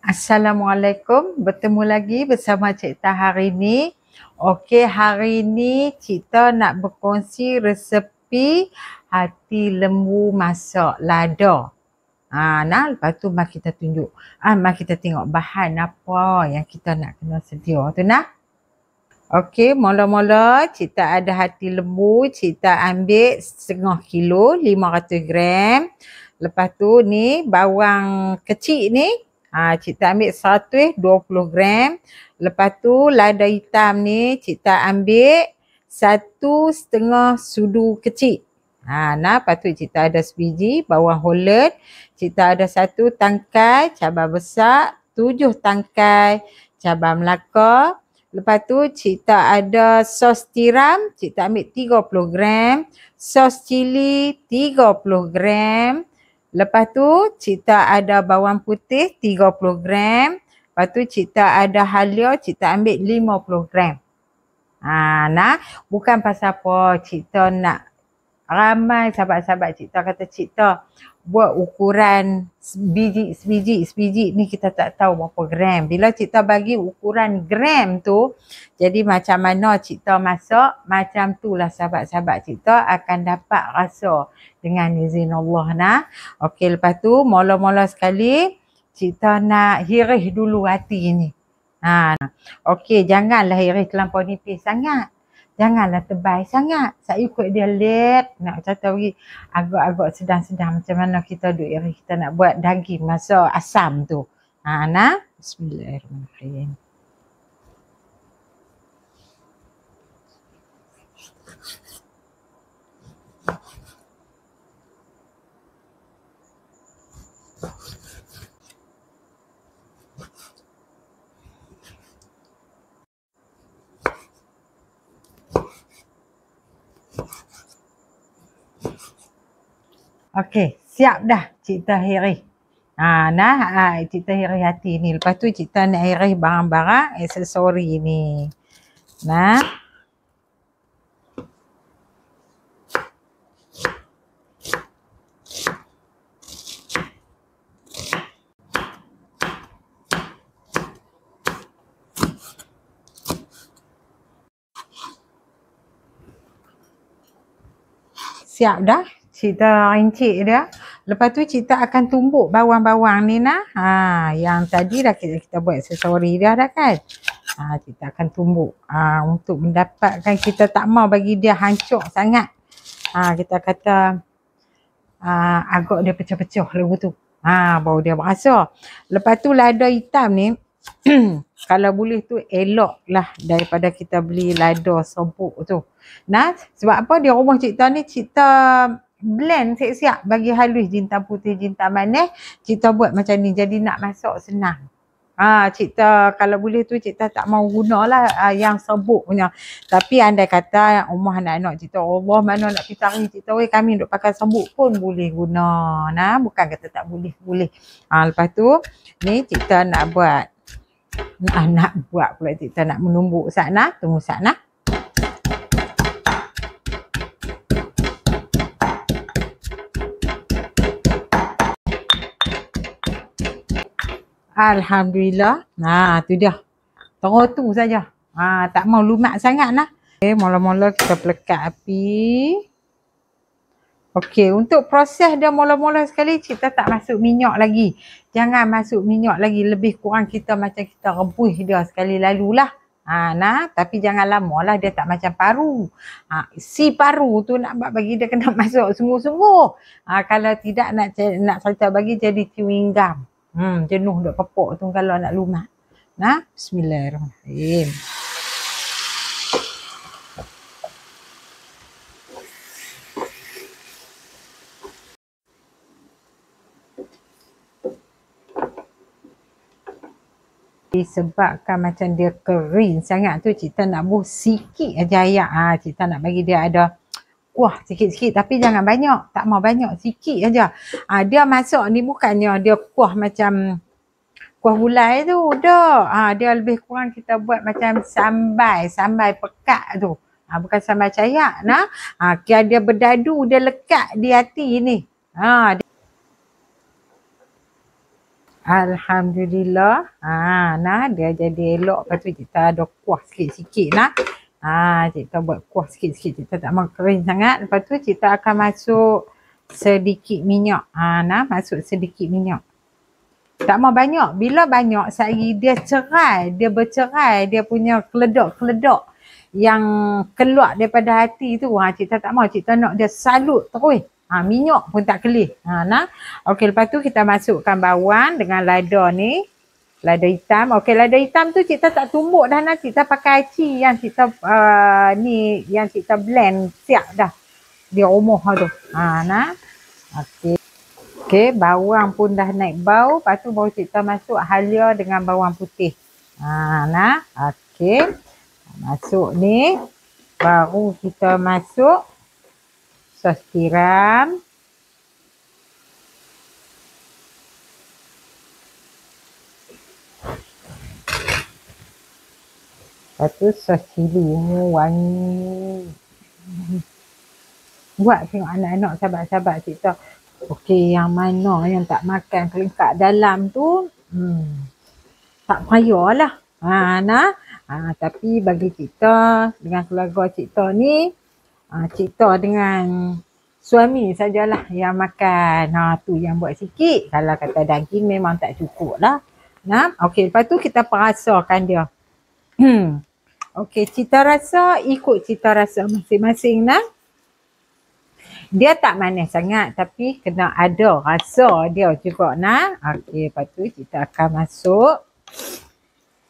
Assalamualaikum, bertemu lagi bersama Cik Tah hari ni. Okey, hari ni Cik Tah nak berkongsi resepi hati lembu masak lada. Lepas tu mari kita tunjuk. Mari kita tengok bahan apa yang kita nak kena sedia tu nah. Okey, mula-mula Cik Tah ada hati lembu, Cik Tah ambil setengah kilo, 500 gram. Lepas tu ni bawang kecil ni, Cik Tah ambil 120 gram. Lepas tu lada hitam ni Cik Tah ambil 1,5 sudu kecil. Lepas tu Cik Tah ada sebiji bawang holland. Cik Tah ada 1 tangkai cabai besar, 7 tangkai cabai melaka. Lepas tu Cik Tah ada sos tiram, Cik Tah ambil 30 gram. Sos cili 30 gram. Lepas tu Cik Tah ada bawang putih 30 gram. Lepas tu Cik Tah ada halia, Cik Tah ambil 50 gram. Bukan pasal apa Cik Tah nak ramai sahabat-sahabat Cik Tah kata Cik Tah buat ukuran sebiji ni kita tak tahu berapa gram. Bila Cik Tah bagi ukuran gram tu, jadi macam mana Cik Tah masak, macam tu lah sahabat-sahabat Cik Tah akan dapat rasa dengan izin Allah . Okey, lepas tu mula-mula sekali Cik Tah nak hirih dulu hati ni. Okey, janganlah hirih terlampau nipis sangat. Janganlah tebal sangat. Saya ikut dia let. Nak kata bagi agak-agak sedang-sedang macam mana kita duk iri. Kita nak buat daging masak asam tu. Bismillahirrahmanirrahim. Okey, siap dah Cik Tah hirih. Cik Tah hirih hati ni. Lepas tu Cik Tah nak hirih barang-barang aksesori ni. Siap dah Cik Tah rincik dia. Lepas tu Cik Tah akan tumbuk bawang-bawang ni yang tadi dah kita buat aksesori dia dah kan. Cik Tah akan tumbuk untuk mendapatkan kita tak mau bagi dia hancur sangat. Kita kata agak dia pecah-pecah lagu tu. Baru dia berasa. Lepas tu lada hitam ni kalau boleh tu elok lah daripada kita beli lada serbuk tu. Sebab apa di rumah Cik Tah ni Cik Tah blend siap-siap bagi halus jintan putih, jintan manis. Cik Tah buat macam ni jadi nak masak senang. Cik Tah kalau boleh tu Cik Tah tak mau gunalah yang serbuk punya. Tapi andai kata rumah anak-anak Cik Tah, Allah mana nak pergi tarik Cik Tah, kami duk pakai serbuk pun boleh guna. Bukan kata tak boleh, boleh. Lepas tu ni Cik Tah nak buat. Nak buat pula Cik Tah nak menumbuk sana. Tunggu sana. Alhamdulillah. Tu dia. Terus tu saja. Tak mau lumat sangat lah. Okay, mula-mula kita pelekat api. Okey, untuk proses dia mula-mula sekali Cik Tah tak masuk minyak lagi. Jangan masuk minyak lagi. Lebih kurang kita macam kita rebus dia sekali lalu lah. Tapi jangan lama lah. Dia tak macam paru. Si paru tu nak bagi dia kena masuk sungguh-sungguh. Kalau tidak nak saya bagi jadi chewing gum. Jenuh duk kepok tu kalau nak lumat. Bismillahirrahmanirrahim. Disebabkan macam dia kering sangat tu Cik Tah nak buh sikit aja air. Cik Tah nak bagi dia ada kuah sikit-sikit tapi jangan banyak. Tak mau banyak, sikit aja. Dia masak ni bukannya dia kuah macam kuah gulai tu. Dia lebih kurang kita buat macam sambal pekat tu. Bukan sambal cayak. Kira dia berdadu, dia lekat di hati ni. Alhamdulillah. Nah dia jadi elok. Lepas tu kita ada kuah sikit-sikit nah. Kita buat kuah sikit-sikit. Kita tak mau kering sangat. Lepas tu kita akan masuk sedikit minyak. Nah masuk sedikit minyak. Tak mau banyak. Bila banyak sehari dia cerai, dia bercerai, dia punya keledok-keledok yang keluar daripada hati tu. Kita tak mau, kita nak dia salut terus. Minyak pun tak kelih. Nah. Okey, lepas tu kita masukkan bawang dengan lada ni. Lada hitam. Okey, lada hitam tu kita tak tumbuk dah nak. Kita pakai aci yang kita yang kita blend siap dah. Dia omoh tu. Nah. Okey. Okey, bawang pun dah naik bau. Lepas tu baru kita masuk halia dengan bawang putih. Nah. Okey. Masuk ni. Baru kita masuk sos tiram. Lepas tu sos cili. Wangi. Buat tengok anak-anak sahabat-sahabat kita. Okey, yang mana yang tak makan kelengkap dalam tu, tak payahlah. Tapi bagi kita, dengan keluarga kita ni, kita dengan suami sajalah yang makan. Tu yang buat sikit. Kalau kata daging memang tak cukup lah. Okey, lepas tu kita perasakan dia. Okey, cita rasa ikut cita rasa masing-masing nah. Dia tak manis sangat tapi kena ada rasa dia juga nah. Okey, lepas tu kita akan masuk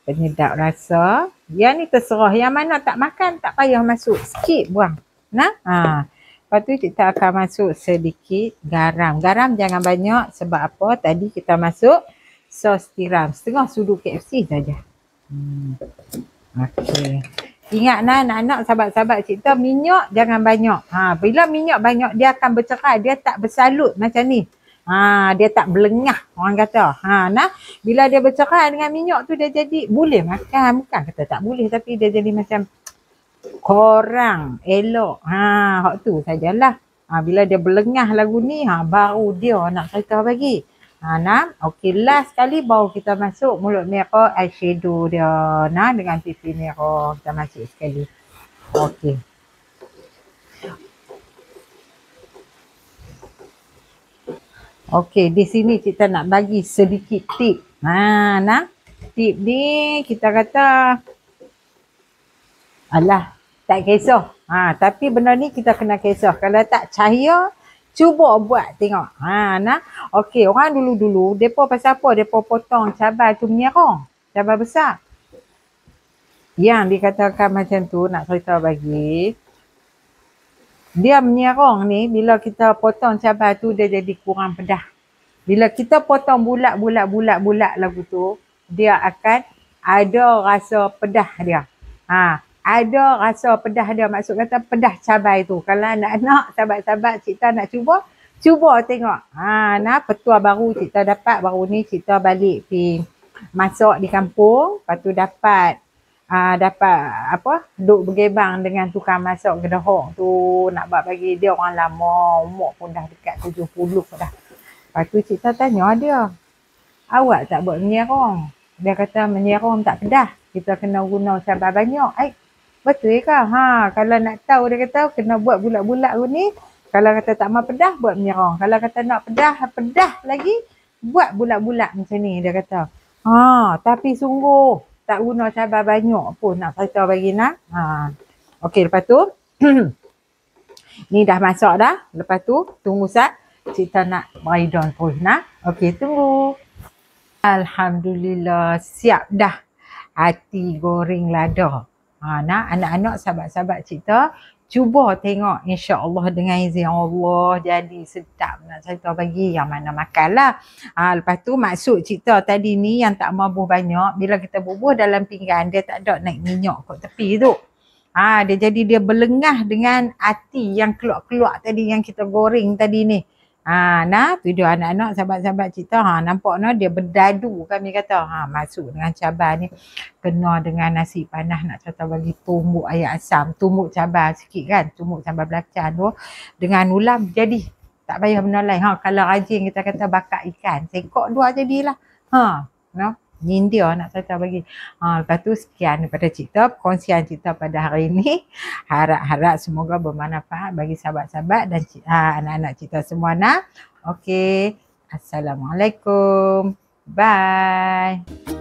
penyedap rasa. Yang ni terserah, yang mana tak makan tak payah masuk, sikit buang. Lepas tu kita akan masuk sedikit garam. Garam jangan banyak sebab apa? Tadi kita masuk sos tiram, setengah sudu KFC saja. Okey. Ingat anak-anak, sahabat-sahabat kita, minyak jangan banyak. Bila minyak banyak dia akan bercerai, dia tak bersalut macam ni. Dia tak belengah orang kata. Bila dia bercerai dengan minyak tu dia jadi boleh makan, bukan kata tak boleh tapi dia jadi macam kurang elok. Hak tu sajalah. Bila dia belengah lagu ni, baru dia nak cerita bagi. Okey, last sekali baru kita masuk mulut merah eyeshadow dia. Dengan pipi merah kita masuk sekali. Okey. Okey, di sini kita nak bagi sedikit tip. Tip ni kita kata alah, tak kisah. Tapi benda ni kita kena kisah. Kalau tak cahaya, cuba buat tengok. Okey, orang dulu-dulu, depa pasal apa? Depa potong cabai tu menyerang. Cabai besar. Yang dikatakan macam tu, nak cerita bagi. Dia menyerang ni, bila kita potong cabai tu, dia jadi kurang pedas. Bila kita potong bulat lagu tu, dia akan ada rasa pedas dia. Ada rasa pedas dia. Maksud kata pedas cabai tu. Kalau anak-anak, sahabat-sahabat kita nak cuba tengok. Petua baru kita dapat baru ni, kita balik pergi masak di kampung. Lepas tu dapat duk bergebang dengan tukang masak gedehok tu, nak buat bagi dia orang lama, umur pun dah dekat 70 dah. Lepas tu kita tanya dia, awak tak buat menyerang? Dia kata menyerang tak pedas, kita kena guna cabai banyak. Betul ke? Kalau nak tahu, dia kata kena buat bulat-bulat ni. Kalau kata tak mau pedas, buat menyerang. Kalau kata nak pedas lagi, buat bulat-bulat macam ni, dia kata. Tapi sungguh tak guna cabai banyak pun nak cerita bagi nak. Okey, lepas tu ni dah masak dah. Lepas tu tunggu sat kita nak breakdown terus nah. Okey, tunggu. Alhamdulillah, siap dah hati goreng lada. Anak-anak, sahabat-sahabat kita, cuba tengok, insya-Allah dengan izin Allah jadi sedap nak cerita bagi, yang mana makanlah. Lepas tu maksud cerita tadi ni yang tak mau bubuh banyak, bila kita bubuh dalam pinggan dia tak ada naik minyak kat tepi tu. Dia jadi dia berlengah dengan hati yang keluar-keluar tadi yang kita goreng tadi ni. Tu dia anak-anak, sahabat-sahabat kita, nampak dia berdadu kami kata. Masuk dengan cabai ni, kena dengan nasi panas nak cerita bagi, tumbuk ayam asam, tumbuk cabai sikit kan, tumbuk cabai belacan tu dengan ulam jadi tak payah benda lain. Kalau rajin kita kata bakar ikan, sekok dua jadilah. No? Ni India nak Tata bagi. Lepas tu sekian daripada cerita, perkongsian cerita pada hari ini. Harap-harap semoga bermanfaat bagi sahabat-sahabat dan anak-anak cerita semua nak. Okey. Assalamualaikum. Bye.